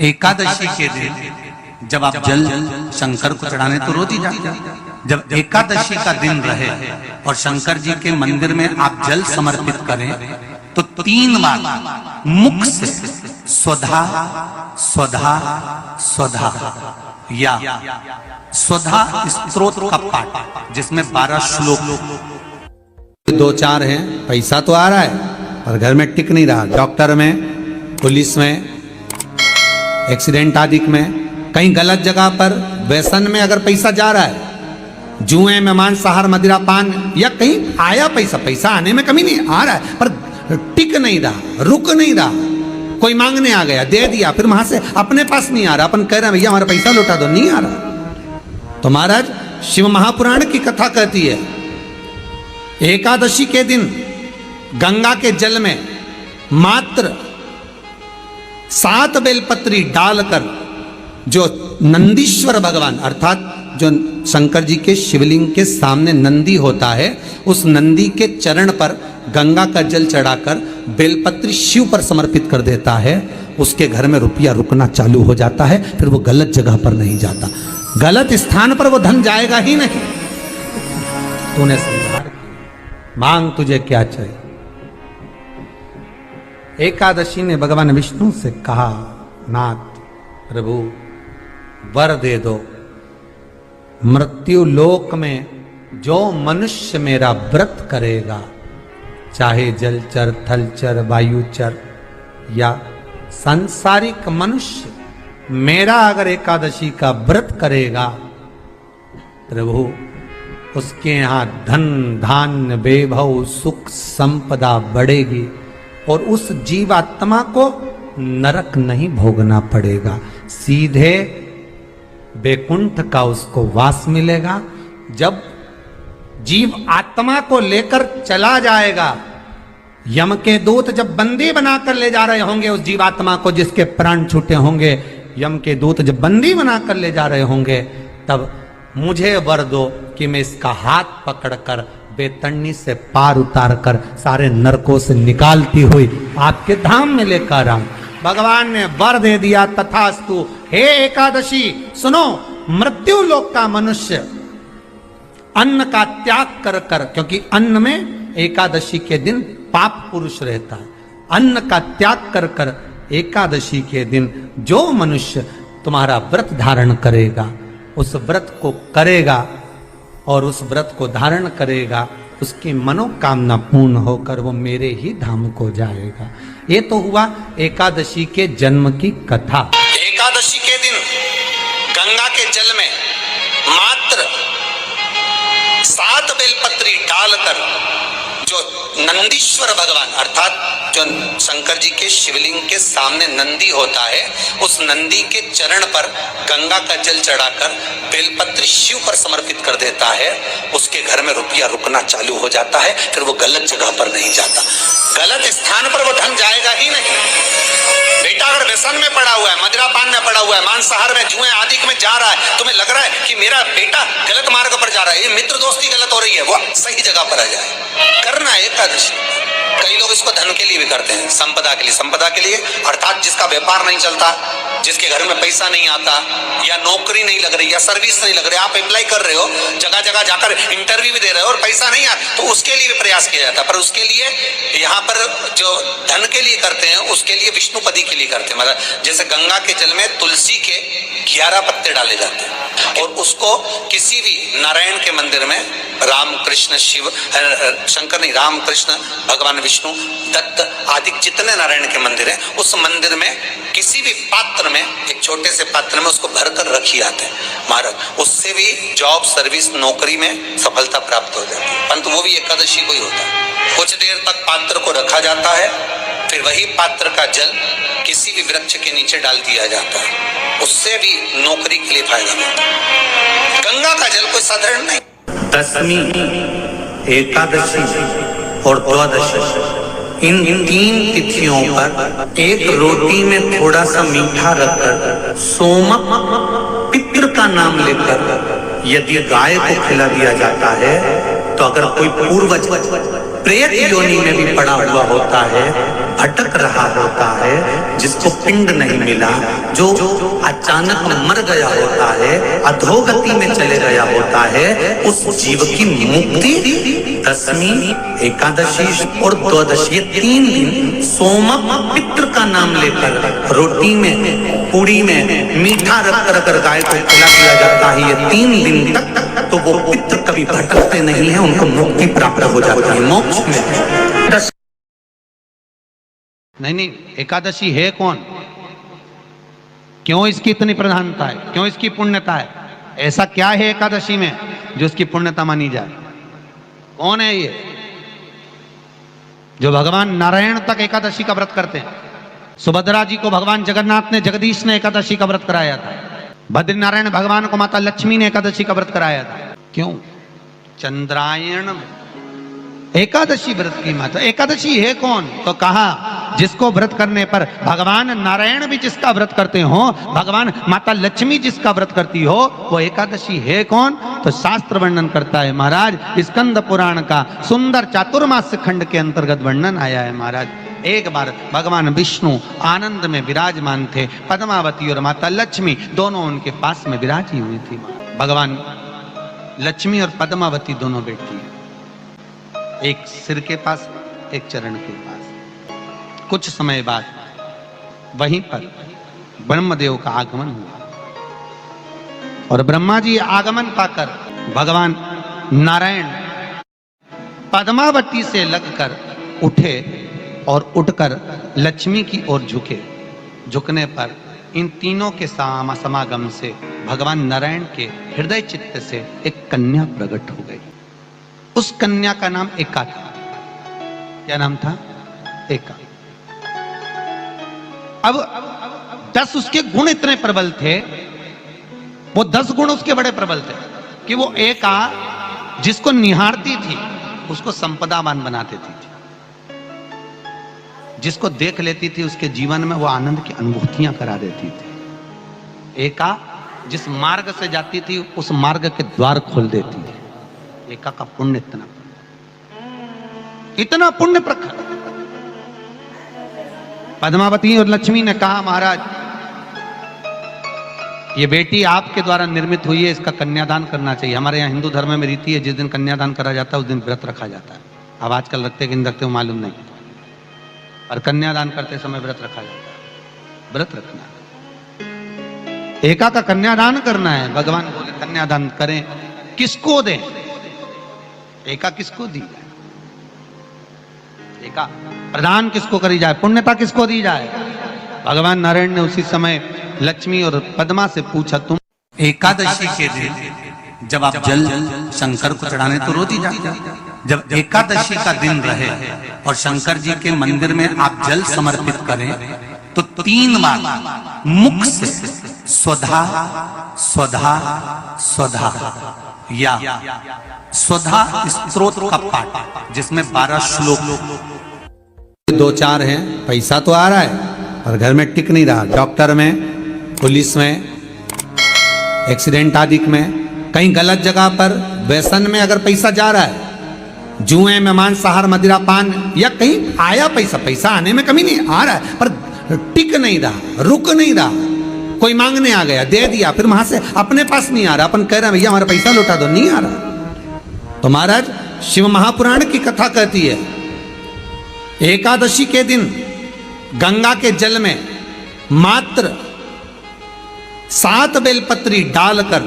एकादशी के दिन जब आप जल शंकर को चढ़ाने तो रोज ही जाते हैं। जब एकादशी का दिन रहे और शंकर जी के मंदिर में आप जल समर्पित करें तो 3 बार मुख से स्वधा स्वधा स्वधा या स्वधा स्तोत्र का पाठ, जिसमें 12 श्लोक 2-4 हैं। पैसा तो आ रहा है पर घर में टिक नहीं रहा। डॉक्टर में, पुलिस में, एक्सीडेंट आदि में, कहीं गलत जगह पर, व्यसन में अगर पैसा जा रहा है, जुए में, मांसाहार, मदिरा पान, या कहीं आया पैसा आने में कमी नहीं, आ रहा है पर टिक नहीं रहा, रुक नहीं रहा। कोई मांगने आ गया, दे दिया, फिर वहां से अपने पास नहीं आ रहा, अपन कह रहे हैं भैया हमारा पैसा लौटा दो, नहीं आ रहा। तो महाराज शिव महापुराण की कथा कहती है एकादशी के दिन गंगा के जल में मात्र 7 बेलपत्री डालकर जो नंदीश्वर भगवान अर्थात जो शंकर जी के शिवलिंग के सामने नंदी होता है, उस नंदी के चरण पर गंगा का जल चढ़ाकर बेलपत्री शिव पर समर्पित कर देता है, उसके घर में रुपया रुकना चालू हो जाता है। फिर वो गलत जगह पर नहीं जाता, गलत स्थान पर वो धन जाएगा ही नहीं। तूने समझा, मांग तुझे क्या चाहिए। एकादशी ने भगवान विष्णु से कहा, नाथ प्रभु वर दे दो, मृत्यु लोक में जो मनुष्य मेरा व्रत करेगा, चाहे जलचर, थलचर, वायुचर या सांसारिक मनुष्य मेरा अगर एकादशी का व्रत करेगा, प्रभु उसके यहाँ धन धान्य वैभव सुख संपदा बढ़ेगी और उस जीवात्मा को नरक नहीं भोगना पड़ेगा, सीधे वैकुंठ का उसको वास मिलेगा। जब जीव आत्मा को लेकर चला जाएगा, यम के दूत जब बंदी बनाकर ले जा रहे होंगे उस जीवात्मा को, जिसके प्राण छूटे होंगे, यम के दूत जब बंदी बनाकर ले जा रहे होंगे, तब मुझे वर दो कि मैं इसका हाथ पकड़कर बेतन्नी से पार उतार कर सारे नरकों से निकालती हुई आपके धाम में लेकर आऊं। भगवान ने वर दे दिया, तथास्तु। हे एकादशी सुनो, मृत्यु लोक का मनुष्य अन्न का त्याग कर कर, क्योंकि अन्न में एकादशी के दिन पाप पुरुष रहता है, अन्न का त्याग कर कर एकादशी के दिन जो मनुष्य तुम्हारा व्रत धारण करेगा, उस व्रत को करेगा और उस व्रत को धारण करेगा, उसकी मनोकामना पूर्ण होकर वो मेरे ही धाम को जाएगा। ये तो हुआ एकादशी के जन्म की कथा। एकादशी के दिन गंगा के जल में मात्र 7 बेलपत्री डालकर जो नंदीश्वर भगवान अर्थात जो शंकर जी के शिवलिंग के सामने नंदी होता है, उस नंदी के चरण पर गंगा का जल चढ़ाकर बेलपत्री शिव पर समर्पित कर देता है, उसके घर में रुपया रुकना चालू हो जाता है। फिर वो गलत जगह पर नहीं जाता, गलत स्थान पर वो धन जाएगा ही नहीं। बेटा अगर व्यसन में पड़ा हुआ है, मदिरा पान में पड़ा हुआ है, मांसाहार में, जुए आदि में जा रहा है, तुम्हें लग रहा है कि मेरा बेटा गलत मार्ग पर जा रहा है, ये मित्र दोस्ती गलत हो रही है, वो सही जगह पर आ जाए। करना है एकादशी। कई लोग इसको धन के लिए भी करते हैं, संपदा के लिए। संपदा के लिए अर्थात जिसका व्यापार नहीं चलता, जिसके घर में पैसा नहीं आता, या नौकरी नहीं लग रही, या सर्विस नहीं लग रही, आप अप्लाई कर रहे हो, जगह जगह जाकर इंटरव्यू भी दे रहे हो और पैसा नहीं आता, तो उसके लिए भी प्रयास किया जाता है। पर उसके लिए यहाँ पर जो धन के लिए करते हैं, उसके लिए विष्णुपदी के लिए करते हैं। मतलब जैसे गंगा के जल में तुलसी के 11 पत्ते डाले जाते हैं और उसको किसी भी नारायण के मंदिर में, राम कृष्ण शिव शंकर नहीं, राम कृष्ण भगवान विष्णु दत्त आदि जितने नारायण के मंदिर हैं, उस मंदिर में किसी भी पात्र में, एक छोटे से पात्र में उसको भरकर रखी जाते हैं महाराज। उससे भी जॉब, सर्विस, नौकरी में सफलता प्राप्त हो जाती है। परंतु वो भी एकादशी को ही होता है। कुछ देर तक पात्र को रखा जाता है, फिर वही पात्र का जल किसी भी वृक्ष के नीचे डाल दिया जाता है, उससे भी नौकरी के लिए फायदा मिलता है। गंगा का जल कोई साधारण नहीं। दशमी, एकादशी और द्वादशी, इन 3 तिथियों पर एक रोटी में थोड़ा सा मीठा रखकर सोमक पितृ का नाम लेकर यदि गाय को खिला दिया जाता है, तो अगर कोई पूर्वज प्रेत योनि में भी पड़ा हुआ होता है, भटक रहा होता है, जिसको पिंड नहीं मिला, जो अचानक मर गया होता है, अधोगति में चले गया होता है, उस जीव की मुक्ति दशमी, एकादशी और द्वादशी, ये 3 दिन सोमक पितृ का नाम लेकर रोटी में, पूड़ी में मीठा रख कर गाय को खिला दिया जाता है। ये 3 दिन तक तो वो पितृ कभी भटकते नहीं है, उनको मुक्ति प्राप्त हो जाती है, मोक्ष में। नहीं, एकादशी है कौन, क्यों इसकी इतनी प्रधानता है, क्यों इसकी पुण्यता है, ऐसा क्या है एकादशी में जो इसकी पुण्यता मानी जाए? कौन है ये जो भगवान नारायण तक एकादशी का व्रत करते हैं? सुभद्रा जी को भगवान जगन्नाथ ने, जगदीश ने एकादशी का व्रत कराया था। बद्रीनारायण भगवान को माता लक्ष्मी ने एकादशी का व्रत कराया था। क्यों? चंद्रायण एकादशी व्रत की माता। एकादशी है कौन? तो कहा जिसको व्रत करने पर भगवान नारायण भी जिसका व्रत करते हो, भगवान माता लक्ष्मी जिसका व्रत करती हो, वो एकादशी है कौन? तो शास्त्र वर्णन करता है महाराज, स्कंद पुराण का सुंदर चातुर्मास्य खंड के अंतर्गत वर्णन आया है महाराज। एक बार भगवान विष्णु आनंद में विराजमान थे, पद्मावती और माता लक्ष्मी दोनों उनके पास में विराजी हुई थी। भगवान लक्ष्मी और पद्मावती दोनों बैठी हैं, एक सिर के पास, एक चरण के पास। कुछ समय बाद वहीं पर ब्रह्मदेव का आगमन हुआ और ब्रह्मा जी आगमन पाकर भगवान नारायण पद्मावती से लगकर उठे और उठकर लक्ष्मी की ओर झुके। झुकने पर इन तीनों के समागम से भगवान नारायण के हृदय चित्त से एक कन्या प्रकट हो गई। उस कन्या का नाम एका था। क्या नाम था? एका। अब 10 उसके गुण इतने प्रबल थे, वो 10 गुण उसके बड़े प्रबल थे कि वो एका जिसको निहारती थी उसको संपदावान बना देती थी, जिसको देख लेती थी उसके जीवन में वो आनंद की अनुभूतियां करा देती थी। एका जिस मार्ग से जाती थी उस मार्ग के द्वार खोल देती थी। एका का पुण्य इतना पुण्य प्रखर। पद्मावती और लक्ष्मी ने कहा महाराज ये बेटी आपके द्वारा निर्मित हुई है, इसका कन्यादान करना चाहिए। हमारे यहाँ हिंदू धर्म में रीति है, जिस दिन कन्यादान करा जाता है उस दिन व्रत रखा जाता है। अब आजकल रखते कि नहीं रखते हो मालूम नहीं, और कन्यादान करते समय व्रत रखा जाता है। व्रत रखना है, एका का कन्यादान करना है। भगवान बोले कन्यादान करें, किसको दें? एका किसको दी जाए? एका प्रदान किसको करी जाए? पुण्यता किसको दी जाए? भगवान नारायण ने उसी समय लक्ष्मी और पद्मा से पूछा, तुम एकादशी के दिन जब आप जल शंकर को चढ़ाने तो रोज ही जाते, जब एकादशी का दिन रहे और शंकर जी के मंदिर में आप जल समर्पित करें तो 3 बार मुख से स्वधा स्वधा स्वधा या स्वधा स्तोत्र का पाठ, जिसमें 12 श्लोक 2-4 हैं। पैसा तो आ रहा है और घर में टिक नहीं रहा। डॉक्टर में, पुलिस में, एक्सीडेंट आदि में, कहीं गलत जगह पर, व्यसन में अगर पैसा जा रहा है, जुए में, मांसाहार, मदिरा पान, या कहीं आया पैसा आने में कमी नहीं, आ रहा है पर टिक नहीं रहा, रुक नहीं रहा। कोई मांगने आ गया, दे दिया, फिर वहां से अपने पास नहीं आ रहा, अपन कह रहे हैं भैया हमारा पैसा लौटा दो, नहीं आ रहा। तो महाराज शिव महापुराण की कथा कहती है एकादशी के दिन गंगा के जल में मात्र 7 बेलपत्री डालकर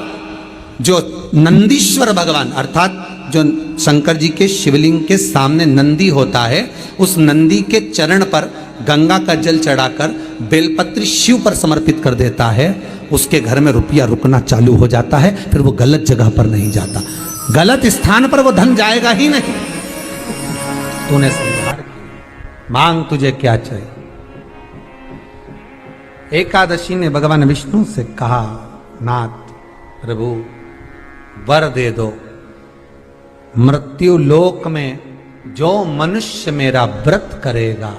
जो नंदीश्वर भगवान अर्थात जो शंकर जी के शिवलिंग के सामने नंदी होता है, उस नंदी के चरण पर गंगा का जल चढ़ाकर बेलपत्री शिव पर समर्पित कर देता है, उसके घर में रुपया रुकना चालू हो जाता है। फिर वो गलत जगह पर नहीं जाता, गलत स्थान पर वो धन जाएगा ही नहीं। तूने समझा, मांग तुझे क्या चाहिए। एकादशी ने भगवान विष्णु से कहा, नाथ प्रभु वर दे दो, मृत्यु लोक में जो मनुष्य मेरा व्रत करेगा,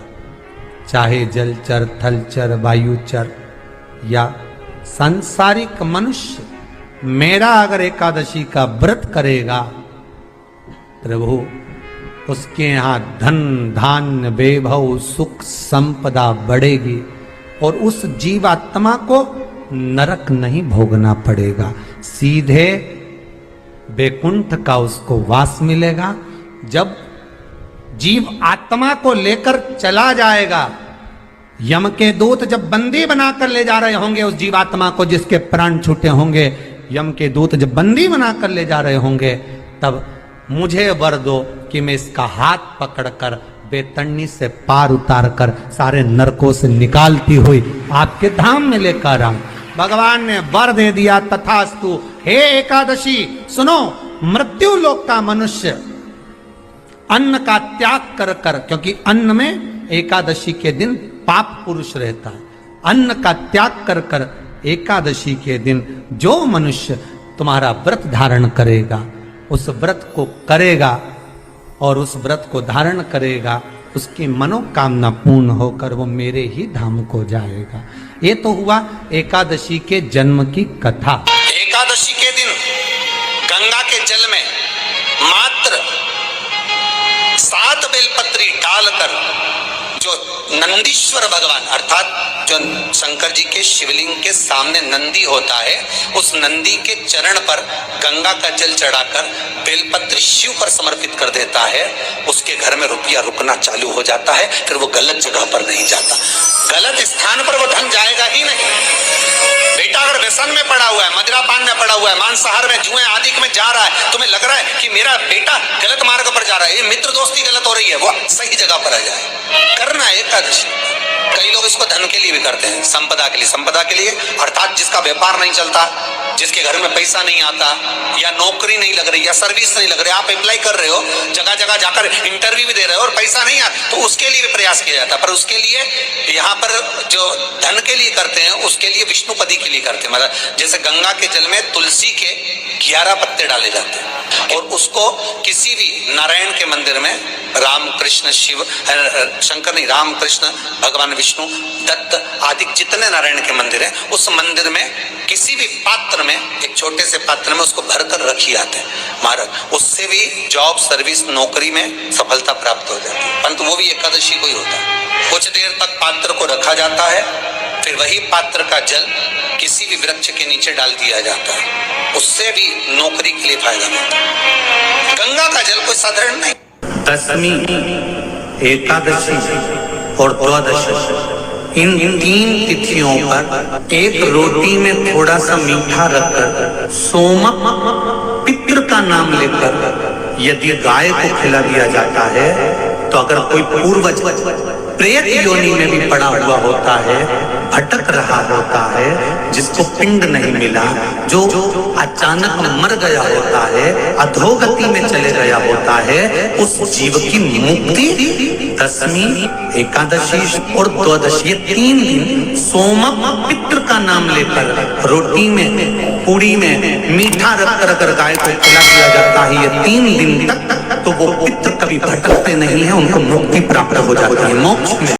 चाहे जलचर, थलचर, वायुचर या सांसारिक मनुष्य, मेरा अगर एकादशी का व्रत करेगा, प्रभु उसके यहाँ धन धान्य वैभव सुख संपदा बढ़ेगी और उस जीवात्मा को नरक नहीं भोगना पड़ेगा, सीधे वैकुंठ का उसको वास मिलेगा। जब जीव आत्मा को लेकर चला जाएगा, यम के दूत जब बंदी बनाकर ले जा रहे होंगे उस जीवात्मा को जिसके प्राण छूटे होंगे, यम के दूत जब बंदी बनाकर ले जा रहे होंगे, तब मुझे वर दो कि मैं इसका हाथ पकड़कर बेतन्नी से पार उतार कर सारे नरकों से निकालती हुई आपके धाम में लेकर आऊं। भगवान ने वर दे दिया, तथास्तु। हे एकादशी सुनो, मृत्यु लोक का मनुष्य अन्न का त्याग कर कर, क्योंकि अन्न में एकादशी के दिन पाप पुरुष रहता है, अन्न का त्याग कर कर एकादशी के दिन जो मनुष्य तुम्हारा व्रत धारण करेगा, उस व्रत को करेगा और उस व्रत को धारण करेगा, उसकी मनोकामना पूर्ण होकर वो मेरे ही धाम को जाएगा। ये तो हुआ एकादशी के जन्म की कथा। एकादशी के दिन गंगा के जल में मात्र 7 बेलपत्री डालकर जो नंदीश्वर भगवान अर्थात जो शंकर जी के शिवलिंग के सामने नंदी होता है, उस नंदी के चरण पर गंगा का जल चढ़ाकर बेलपत्री शिव पर समर्पित कर देता है, उसके घर में रुपया रुकना चालू हो जाता है। फिर वो गलत जगह पर नहीं जाता, गलत स्थान पर वो धन जाएगा ही नहीं। बेटा अगर व्यसन में पड़ा हुआ है, मदिरापान में पड़ा हुआ है, मांसाहार में, जुए आदि में जा रहा है, तुम्हें लग रहा है कि मेरा बेटा गलत मार्ग पर जा रहा है, ये मित्र दोस्ती गलत हो रही है, वो सही जगह पर आ जाए। करना है एकादशी। कई लोग इसको धन के लिए भी करते हैं, संपदा के लिए। संपदा के लिए अर्थात जिसका व्यापार नहीं चलता, जिसके घर में पैसा नहीं आता, या नौकरी नहीं लग रही, या सर्विस नहीं लग रही, आप अप्लाई कर रहे हो, जगह जगह जाकर इंटरव्यू भी दे रहे हो और पैसा नहीं आता, तो उसके लिए भी प्रयास किया जाता है। पर उसके लिए यहाँ पर जो धन के लिए करते हैं, उसके लिए विष्णुपदी के लिए करते हैं। मतलब जैसे गंगा के जल में तुलसी के 11 पत्ते डाले जाते हैं और उसको किसी भी नारायण के मंदिर में, राम कृष्ण शिव शंकर नहीं, राम कृष्ण भगवान विष्णु दत्त आदि जितने नारायण के मंदिर हैं, उस मंदिर में किसी भी पात्र में, एक छोटे से पात्र में उसको भरकर रखी जाते हैं महाराज। उससे भी जॉब सर्विस नौकरी में सफलता प्राप्त हो जाती है। परंतु वो भी एकादशी को ही होता है। कुछ देर तक पात्र को रखा जाता है, फिर वही पात्र का जल किसी भी वृक्ष के नीचे डाल दिया जाता है, उससे भी नौकरी के लिए फायदा मिलता है। गंगा का जल कोई साधारण नहीं। दशमी, एकादशी और द्वादशी, इन 3 तिथियों पर एक रोटी में थोड़ा सा मीठा रखकर सोमक पितृ का नाम लेकर यदि गाय को खिला दिया जाता है, तो अगर कोई पूर्वज प्रेत योनि में भी पड़ा हुआ होता है, भटक रहा होता है, जिसको पिंड नहीं मिला, जो अचानक मर गया होता है, अधोगति में चले गया होता है, उस जीव की मुक्ति दशमी, एकादशी और द्वादशी, ये 3 दिन सोमक पितृ का नाम लेकर रोटी में, पूड़ी में मीठा रखकर अगर गाय को खिला दिया जाता है, ये 3 दिन तक, तो वो पितृ कभी भटकते नहीं है, उनको मुक्ति प्राप्त हो जाती है, मोक्ष में।